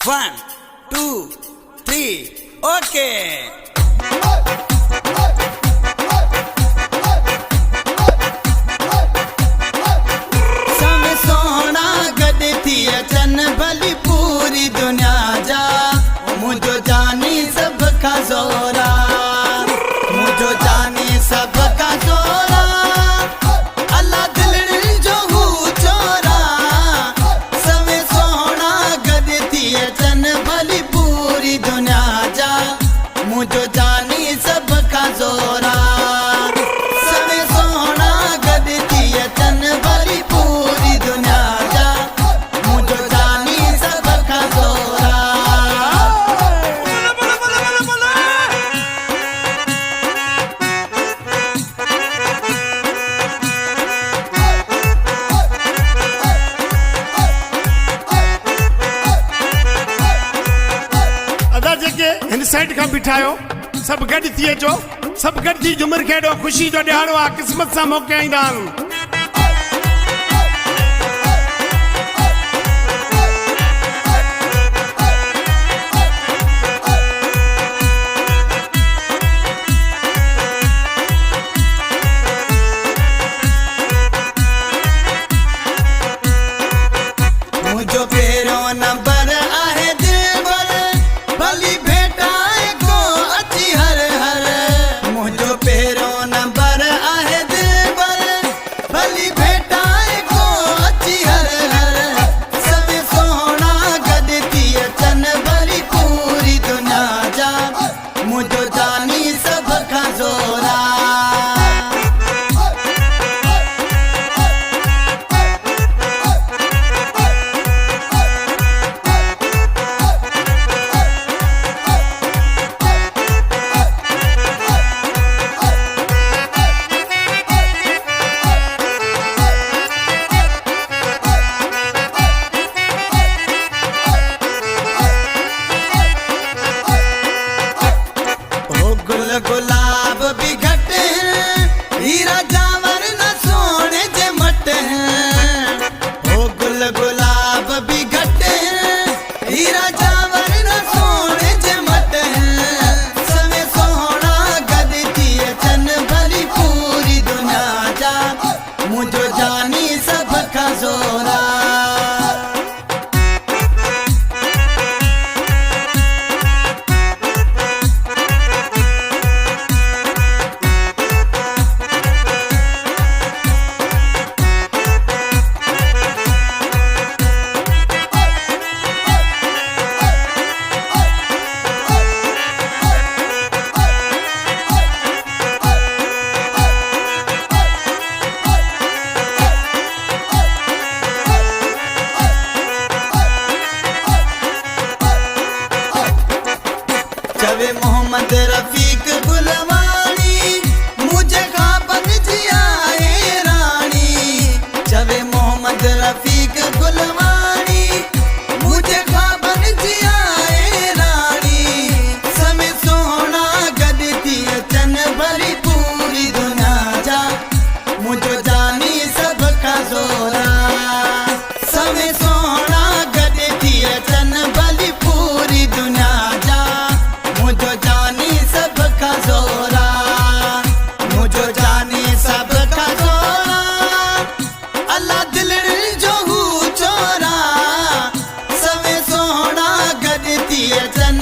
1, 2, 3, okay. समय सोना गद थी अचन भली पूरी दुनिया जा मुझो जानी सब का जोरा मुझो जानी सब का जोरा अल्लाह दिल जो हूँ चोरा समय सोना गद थी अचन भली पूरी दुनिया जा मुझो जानी सब का जोरा समय सोना गद थी अचन भली पूरी दुनिया जा मुझो जानी सब का जोरा अदा जेके हिन साइड खां बीठा आहियो सभु गॾु थी अचो सभु गॾु थी झुमर खे हेॾो ख़ुशी जो ॾियारो आहे क़िस्मत सां मौक़े ईंदा आहिनि मुझो पहिरियों नंबर आहे दिलबर भली भेटाए को अची हर हर मुझो पहिरियों नंबर आहे दिलबर भली भेटाए को अची हर हर सब सोना गद थी अचन भली पूरी दुनिया जा मुझो जानी सब का जोरा ओ गुल गुलाब भी घट हैं हीरा जावर न सोने जे मट हैं ओ गुल गुलाब भी घट हैं हीरा जावर न सोने जे मट हैं समय सोना गद थी अचन भली पूरी दुनिया जा मुझो जानी सब का जोरा चवे मोहम्मद रफीक गुलवानी मुझे खापन जिया रानी चवे मोहम्मद रफीक गुलवानी मुझे खापन जिया रानी समय सोना गद थी अचन भली पूरी दुनिया जा मुझो जानी सब का जोरा समय सोना गद थी अचन भली पूरी दुनिया जा मुझो जानी सब का जोरा मुझो जानी सब का जोरा अल्लाह दिल जो हूँ चोरा समय सोना गद थी अचन